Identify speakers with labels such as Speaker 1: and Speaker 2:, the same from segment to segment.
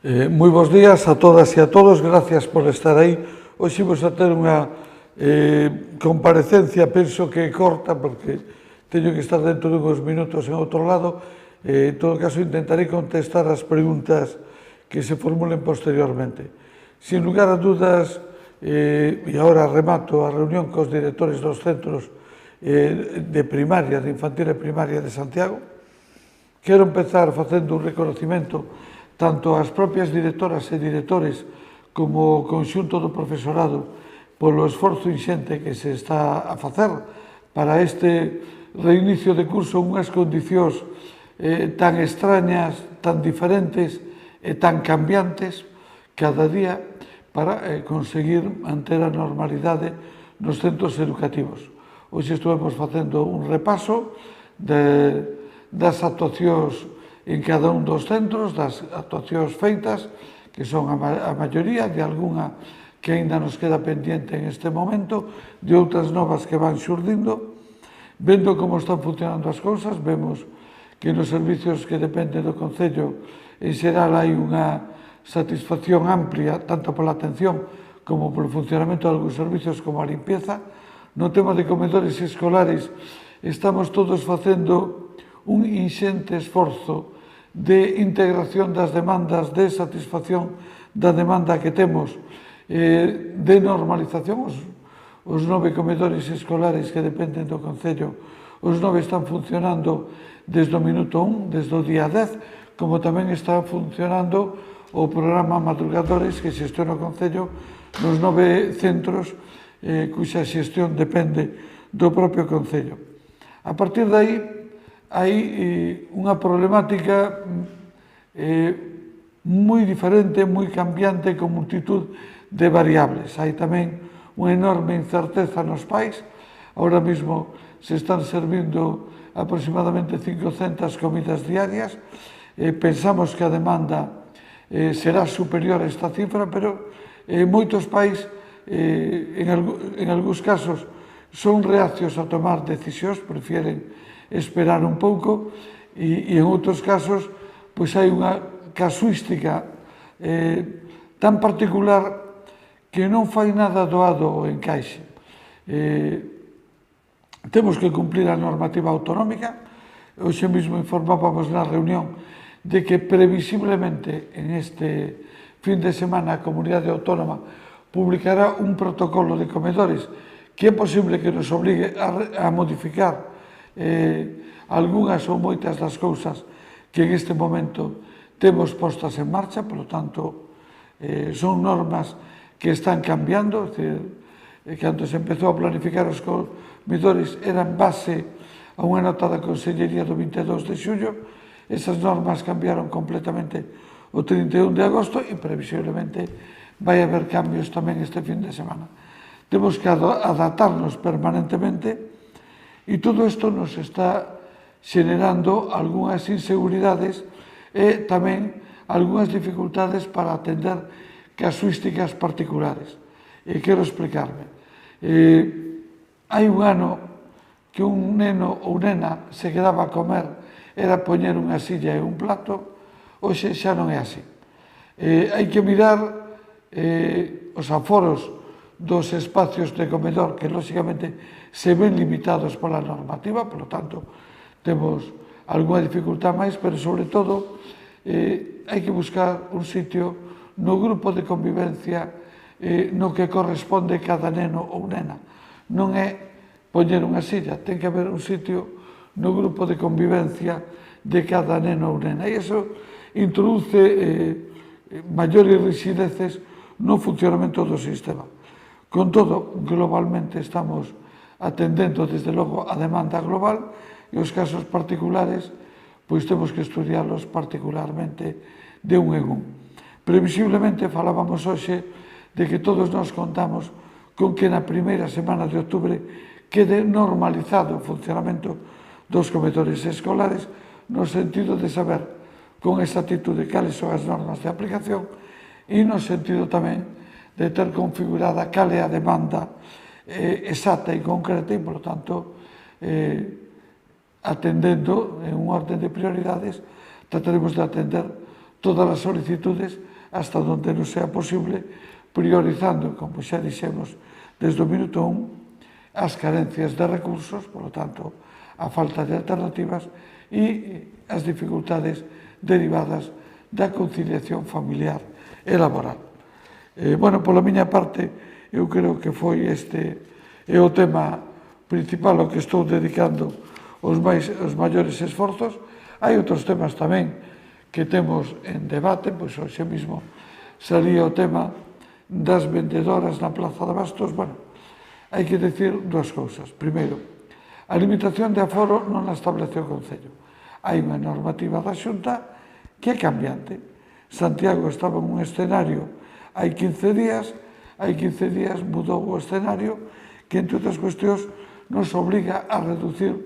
Speaker 1: Moi bons días a todas e a todos, gracias por estar aí. Hoxe vos a ter unha comparecencia, penso que corta, porque teño que estar dentro dunhos minutos en outro lado. En todo caso, intentarei contestar as preguntas que se formulen posteriormente. Sin lugar a dudas, e agora remato a reunión cos directores dos centros de primaria, de infantil e primaria de Santiago, quero empezar facendo un reconocimento tanto ás propias directoras e directores como o conxunto do profesorado polo esforzo inxente que se está a facer para este reinicio de curso en unhas condicións tan extrañas, tan diferentes e tan cambiantes cada día para conseguir manter a normalidade nos centros educativos. Hoxe estuvemos facendo un repaso das actuacións en cada un dos centros, das actuacións feitas, que son a maioría, de algunha que aínda nos queda pendiente en este momento, de outras novas que van xurdindo. Vendo como están funcionando as cousas, vemos que nos servicios que dependen do Concello, en xeral hai unha satisfacción amplia, tanto pola atención como polo funcionamento de algúns servicios como a limpieza. No tema de comedores escolares, estamos todos facendo un inxente esforzo de integración das demandas, de satisfacción da demanda que temos, de normalización. Os 9 comedores escolares que dependen do Concello, os 9 están funcionando desde o minuto 1, desde o día 10, como tamén está funcionando o programa Madrugadores que xestiona o Concello nos 9 centros cuxa xestión depende do propio Concello. A partir de aí, hai unha problemática moi diferente, moi cambiante, con multitud de variables. Hai tamén unha enorme incerteza nos pais. Ahora mesmo se están servindo aproximadamente 500 comidas diarias. Pensamos que a demanda será superior a esta cifra, pero moitos pais, en algúns casos, son reacios a tomar decisións, prefieren esperar un pouco, e en outros casos pois hai unha casuística tan particular que non fai nada doado o encaixe. Temos que cumplir a normativa autonómica. Hoxe mesmo informábamos na reunión de que previsiblemente en este fin de semana a Comunidade Autónoma publicará un protocolo de comedores que é posible que nos obrigue a modificar algunhas ou moitas das cousas que en este momento temos postas en marcha. Por lo tanto, son normas que están cambiando. Cando se empezou a planificar os comedores era en base a unha nota da Consellería do 22 de xullo. Esas normas cambiaron completamente o 31 de agosto e previsiblemente vai haber cambios tamén este fin de semana. Temos que adaptarnos permanentemente. E todo isto nos está xenerando algunhas inseguridades e tamén algunhas dificultades para atender casuísticas particulares. Quero explicarme. Hai un ano que un neno ou nena se quedaba a comer, era poñer unha silla e un plato. Hoxe xa non é así. Hai que mirar os aforos dos espacios de comedor, que lóxicamente se ven limitados pola normativa, por lo tanto temos algunha dificultad máis, pero sobre todo hai que buscar un sitio no grupo de convivencia no que corresponde cada neno ou nena. Non é poñer unha silla, ten que haber un sitio no grupo de convivencia de cada neno ou nena, e iso introduce maiores rixideces no funcionamento do sistema. Con todo, globalmente estamos atendendo, desde logo, a demanda global, e os casos particulares, pois temos que estudiarlos particularmente de un en un. Previsiblemente, falábamos hoxe de que todos nos contamos con que na primeira semana de outubro quede normalizado o funcionamento dos comedores escolares, no sentido de saber con exactitude cales son as normas de aplicación e no sentido tamén de ter configurada cal é a demanda exacta e concreta, e, por lo tanto, atendendo en un orden de prioridades, trataremos de atender todas as solicitudes hasta donde non sea posible, priorizando, como xa dixemos desde o minuto 1, as carencias de recursos, por lo tanto, a falta de alternativas e as dificultades derivadas da conciliación familiar e laboral. Bueno, pola miña parte, eu creo que foi este o tema principal ao que estou dedicando os maiores esforzos. Hai outros temas tamén que temos en debate, pois hoxe mesmo salía o tema das vendedoras na Plaza de Bastos. Bueno, hai que decir dúas cousas. Primeiro, a limitación de aforo non a establece o Concello. Hai unha normativa da Xunta que é cambiante. Santiago estaba en un escenario hai 15 días mudou o escenario que, entre outras cuestións, nos obliga a reducir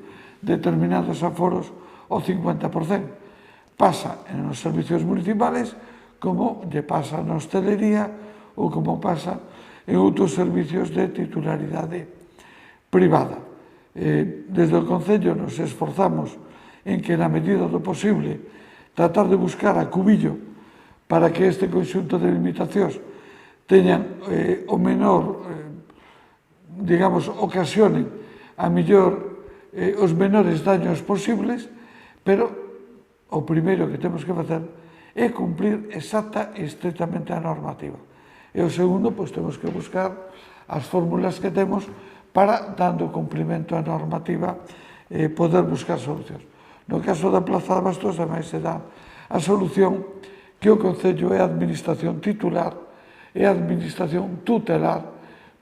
Speaker 1: determinados aforos ao 50%. Pasa nos servicios municipales como lle pasa na hostelería ou como pasa en outros servicios de titularidade privada. Desde o Concello nos esforzamos en que, na medida do posible, tratar de buscar a cubillo para que este conxunto de limitacións teñan o menor, digamos, ocasionen a mellor os menores daños posibles, pero o primeiro que temos que facer é cumprir exacta e estrictamente a normativa. E o segundo, pois temos que buscar as fórmulas que temos para, dando cumprimento á normativa, poder buscar solucións. No caso da Plaza de Bastos, ademais, se dá a solución que o Concello é a administración titular, é a administración tutelar,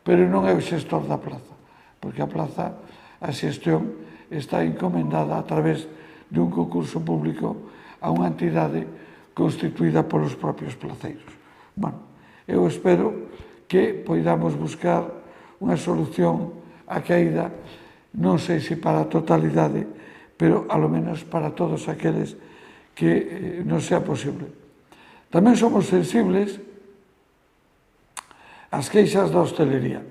Speaker 1: pero non é o xestor da plaza, porque a plaza, a xestión, está encomendada a través de un concurso público a unha entidade constituída polos propios placeiros. Bueno, eu espero que poidamos buscar unha solución á caída, non sei se para a totalidade, pero alo menos para todos aqueles que non sea posible. Tamén somos sensibles ás queixas da hostelería.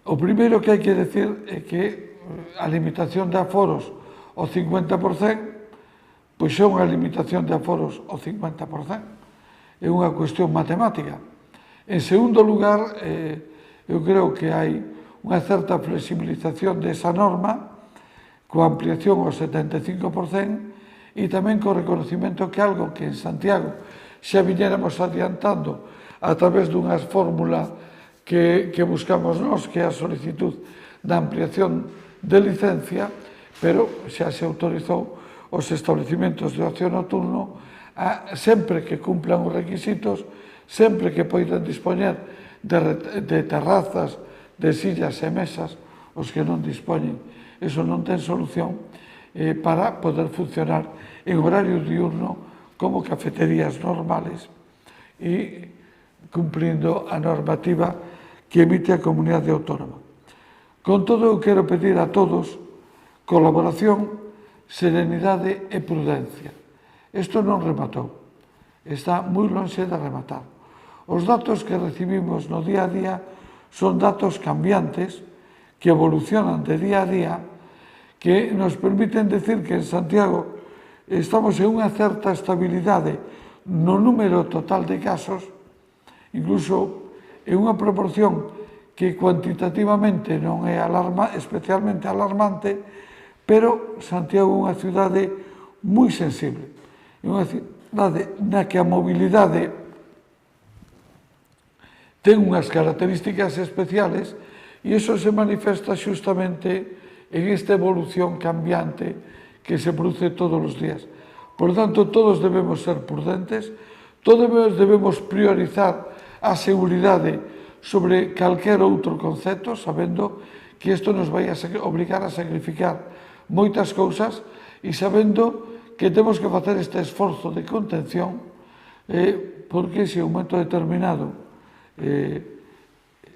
Speaker 1: O primeiro que hai que decir é que a limitación de aforos ao 50% pois é unha limitación de aforos ao 50%. É unha cuestión matemática. En segundo lugar, eu creo que hai unha certa flexibilización desa norma coa ampliación ao 75% e tamén co reconocimento que algo que en Santiago xa viñéramos adiantando a través dunha fórmula que buscamos nós, que é a solicitud da ampliación de licencia, pero xa se autorizou os establecimentos de ocio nocturno sempre que cumplan os requisitos, sempre que poidan dispoñer de terrazas, de sillas e mesas, os que non dispoñen, eso non ten solución, para poder funcionar en horario diurno como cafeterías normales e cumprindo a normativa que emite a Comunidade Autónoma. Con todo, eu quero pedir a todos colaboración, serenidade e prudencia. Isto non rematou, está moi lonxe de rematar. Os datos que recibimos no día a día son datos cambiantes que evolucionan de día a día, que nos permiten decir que en Santiago estamos en unha certa estabilidade no número total de casos, incluso en unha proporción que cuantitativamente non é especialmente alarmante, pero Santiago é unha cidade moi sensible. É unha cidade na que a mobilidade ten unhas características especiales e iso se manifesta xustamente en esta evolución cambiante que se produce todos os días. Por tanto, todos debemos ser prudentes, todos debemos priorizar a seguridade sobre calquer outro concepto, sabendo que isto nos vai a obligar a sacrificar moitas cousas e sabendo que temos que facer este esforzo de contención, porque se en un momento determinado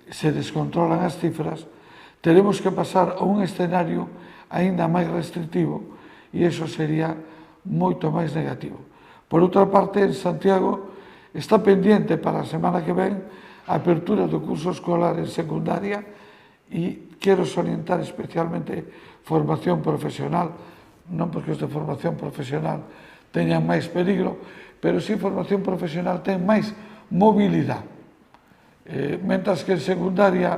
Speaker 1: se descontrolan as cifras, teremos que pasar a un escenario aínda máis restrictivo e iso sería moito máis negativo. Por outra parte, en Santiago está pendiente para a semana que ven a apertura do curso escolar en secundaria e quero salientar especialmente formación profesional, non porque os de formación profesional teñan máis peligro, pero si formación profesional ten máis mobilidade. Mentras que en secundaria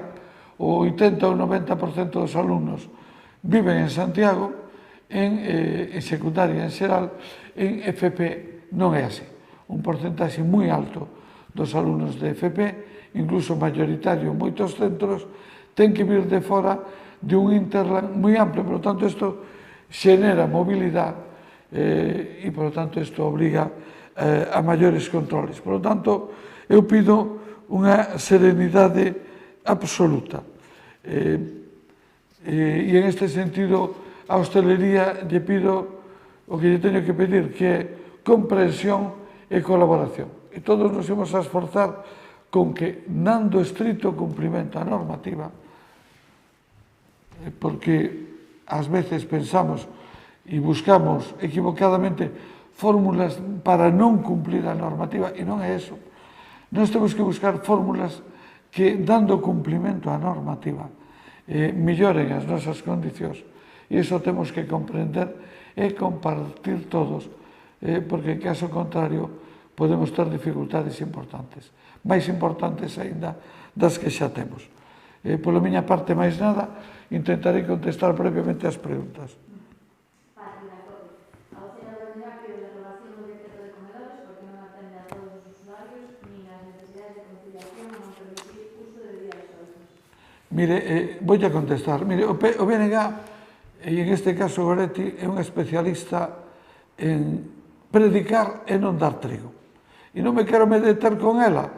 Speaker 1: o 80 ou 90% dos alumnos viven en Santiago, en secundaria en xeral, en FP non é así. Un porcentaxe moi alto dos alumnos de FP, incluso mayoritario en moitos centros, ten que vir de fora de un interland moi amplio. Por lo tanto, isto xenera mobilidade e, por lo tanto, isto obriga a maiores controles. Por lo tanto, eu pido unha serenidade absoluta. E en este sentido, a hostelería lle pido o que lle teño que pedir, que é comprensión e colaboración. E todos nos imos a esforzar con que, dando estrito cumprimento á normativa, porque ás veces pensamos e buscamos equivocadamente fórmulas para non cumplir a normativa, e non é eso. Nós temos que buscar fórmulas que, dando cumprimento á normativa, melloren as nosas condicións. E iso temos que comprender e compartir todos, porque, en caso contrario, podemos ter dificultades importantes, máis importantes aínda das que xa temos. Pola miña parte, máis nada, intentarei contestar brevemente as preguntas. Mire, vou a contestar. Mire, o BNG, e en este caso Goretti, é un especialista en predicar e non dar trigo. E non me quero meter con ela,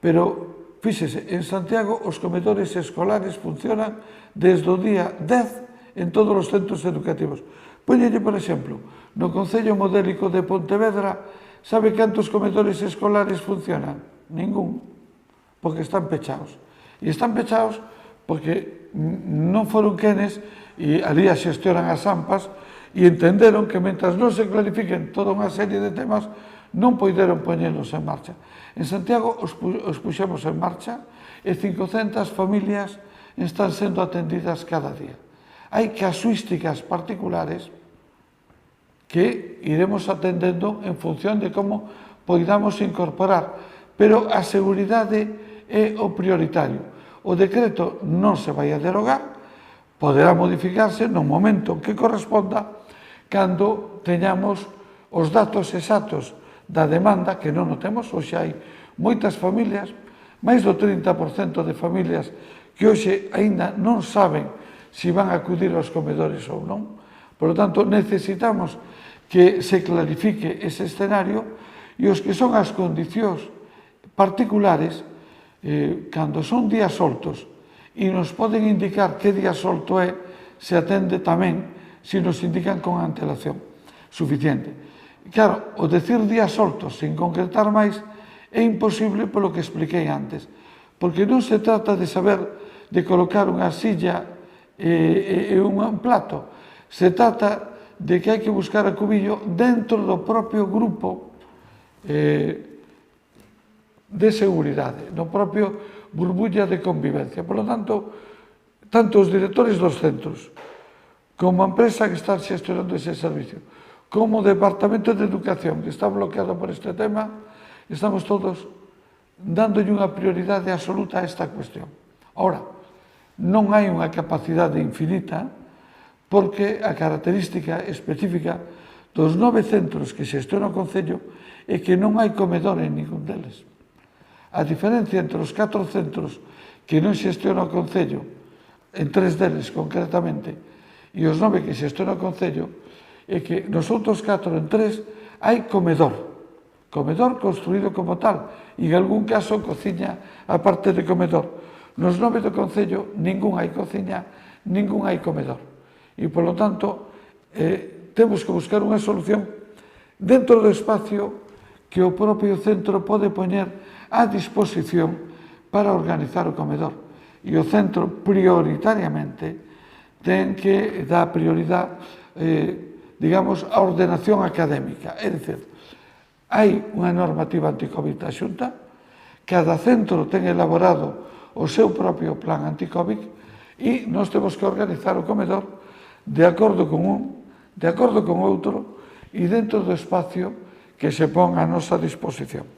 Speaker 1: pero, fíxese, en Santiago os comedores escolares funcionan desde o día 10 en todos os centros educativos. Póñelle, por exemplo, no Concello Modélico de Pontevedra, sabe cantos comedores escolares funcionan? Ningún, porque están pechados. E están pechados porque non foron quenes, e ali a xestionan as AMPAs, e entenderon que, mentras non se clarifiquen toda unha serie de temas, non poideron poñelos en marcha. En Santiago os puxemos en marcha e 500 familias están sendo atendidas cada día. Hai casuísticas particulares que iremos atendendo en función de como poidamos incorporar, pero a seguridade é o prioritario. O decreto non se vai a derogar, poderá modificarse no momento que corresponda, cando teñamos os datos exactos da demanda, que non o temos. Hoxe hai moitas familias, máis do 30% de familias, que hoxe aínda non saben se van a acudir aos comedores ou non. Por lo tanto, necesitamos que se clarifique ese escenario, e os que son as condicións particulares, cando son días soltos e nos poden indicar que día solto é, se atende tamén se nos indican con antelación suficiente. Claro, o decir días soltos sin concretar máis é imposible polo que expliquei antes, porque non se trata de saber de colocar unha silla e un plato, se trata de que hai que buscar a cubillo dentro do propio grupo de seguridade, no propio burbulla de convivencia. Por lo tanto, tanto os directores dos centros, como a empresa que está xestionando ese servicio, como o Departamento de Educación, que está bloqueado por este tema, estamos todos dándolle unha prioridade absoluta a esta cuestión. Ora, non hai unha capacidade infinita, porque a característica específica dos 9 centros que xestiona o Concello é que non hai comedor en ningún deles. A diferencia entre os 4 centros que non xestiona o Concello, en 3 deles concretamente, e os 9 que xestiona o Concello, é que nos outros 4 en 3 hai comedor construído como tal, e en algún caso cociña a parte de comedor. Nos 9 do Concello ningún hai cociña, ningún hai comedor. E, polo tanto, temos que buscar unha solución dentro do espacio que o propio centro pode poñer a disposición para organizar o comedor. E o centro, prioritariamente, ten que dar prioridade, digamos, á ordenación académica. É dicir, hai unha normativa anticovid da Xunta, cada centro ten elaborado o seu propio plan anticovid, e nós temos que organizar o comedor de acordo con un, de acordo con outro, e dentro do espacio que se pon a nosa disposición.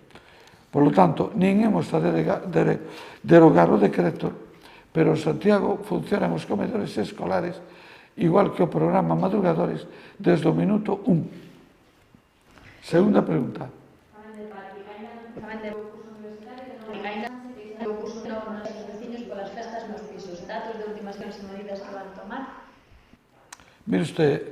Speaker 1: Por lo tanto, nin imos a derogar o decreto, pero en Santiago funcionan os comedores escolares igual que o programa Madrugadores desde o minuto 1. Segunda pregunta. Mire usted,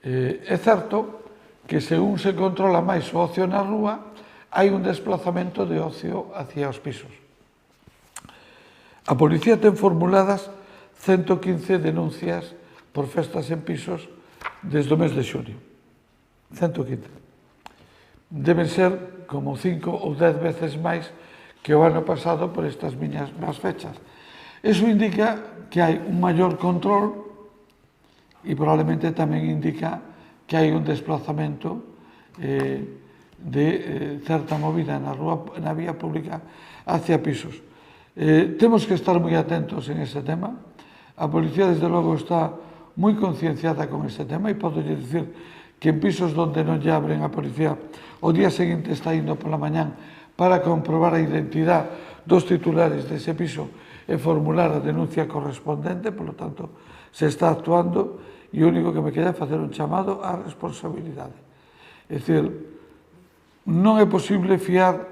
Speaker 1: é certo que según se controla máis o ocio na rúa, hai un desplazamento de ocio hacia os pisos. A policía ten formuladas 115 denuncias por festas en pisos desde o mes de xunio. 115. Deben ser como 5 ou 10 veces máis que o ano pasado por estas mesmas fechas. Eso indica que hai un maior control e probablemente tamén indica que hai un desplazamento de certa movida na vía pública hacia pisos. Temos que estar moi atentos en ese tema. A policía, desde logo, está moi concienciada con ese tema e podo dicir que en pisos onde non lle abren a policía, o día seguinte está indo pola mañán para comprobar a identidade dos titulares dese piso e formular a denuncia correspondente, polo tanto, se está actuando e o único que me queda é facer un chamado á responsabilidade. É dicir, non é posible fiar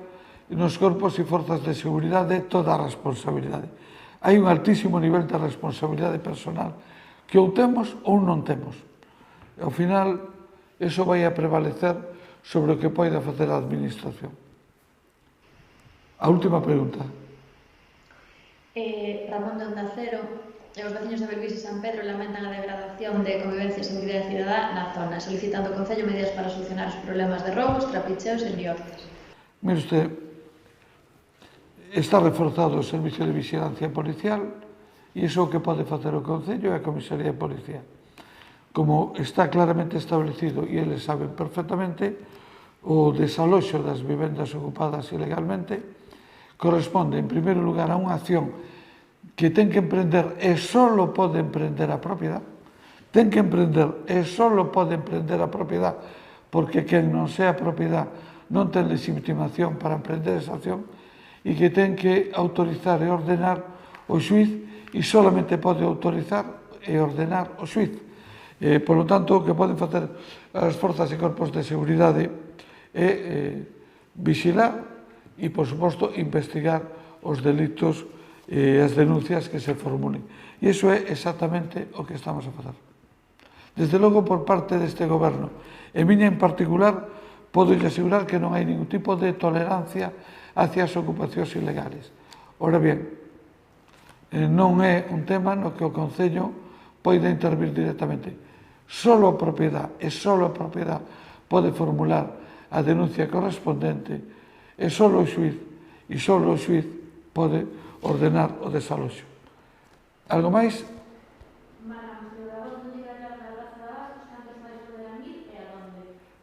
Speaker 1: nos corpos e forzas de seguridade toda a responsabilidade. Hai un altísimo nivel de responsabilidade personal que ou temos ou non temos. E, ao final, iso vai a prevalecer sobre o que poida facer a administración. A última pregunta.
Speaker 2: Ramón de Onda Cero. Os veciños de Belvís e San Pedro lamentan a degradación de convivencia e seguridade cidadá na zona, solicitando ao Concello medidas para solucionar os problemas de roubos, trapicheos e liortas.
Speaker 1: Mire usted, está reforzado o servicio de vigilancia policial e iso o que pode facer o Concello é a Comisaría de Policía. Como está claramente establecido e eles saben perfectamente, o desaloxo das vivendas ocupadas ilegalmente corresponde, en primeiro lugar, a unha acción que ten que emprender e só pode emprender a propiedade, ten que emprender e só pode emprender a propiedade, porque quen non sea propiedade non ten legitimación para emprender esa acción e que ten que autorizar e ordenar o xuiz e solamente pode autorizar e ordenar o xuiz. Por lo tanto, o que poden facer as forzas e corpos de seguridade é vigilar e, por suposto, investigar os delitos e as denuncias que se formulen. E iso é exactamente o que estamos a fazer. Desde logo, por parte deste goberno, e miña en particular, podo asegurar que non hai ningún tipo de tolerancia hacia as ocupacións ilegales. Ora ben, non é un tema no que o Concello poida intervir directamente. Solo a propiedade e solo a propiedade pode formular a denuncia correspondente e solo o xuiz pode ordenar o desaloxo. Algo máis?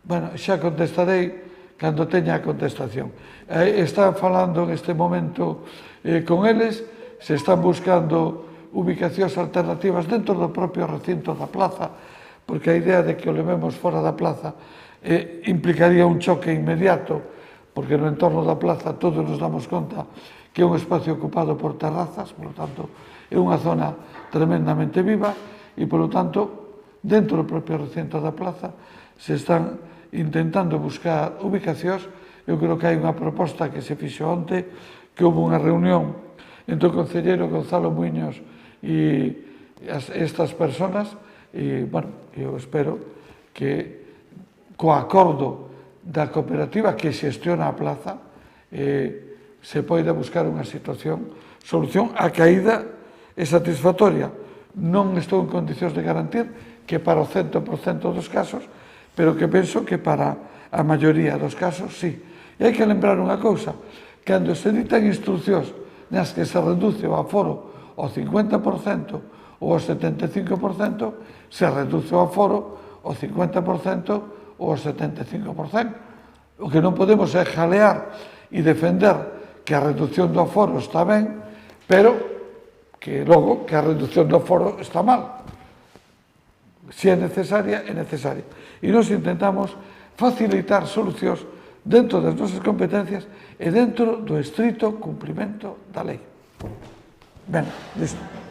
Speaker 1: Bueno, xa contestarei cando teña a contestación. Está falando en este momento con eles, se están buscando ubicacións alternativas dentro do propio recinto da plaza, porque a idea de que o levemos fora da plaza implicaría un choque inmediato, porque no entorno da plaza todos nos damos conta que é un espacio ocupado por terrazas, por lo tanto, é unha zona tremendamente viva e, por lo tanto, dentro do propio recinto da plaza se están intentando buscar ubicacións. Eu creo que hai unha proposta que se fixo onte, que houve unha reunión entre o concelleiro Gonzalo Muiños e estas personas, e, bueno, eu espero que co acordo da cooperativa que xestiona a plaza se poida buscar unha solución a caída é satisfactoria. Non estou en condicións de garantir que para o 100% dos casos, pero que penso que para a maioría dos casos, sí. E hai que lembrar unha cousa, cando se ditan instruccións nas que se reduce o aforo ao 50% ou ao 75%, se reduce o aforo ao 50% ou ao 75%. O que non podemos é jalear e defender que a reducción do aforo está ben, pero que logo que a reducción do aforo está mal. Se é necesaria, é necesaria. E nós intentamos facilitar solucións dentro das nosas competencias e dentro do estrito cumprimento da lei. Ben, listo.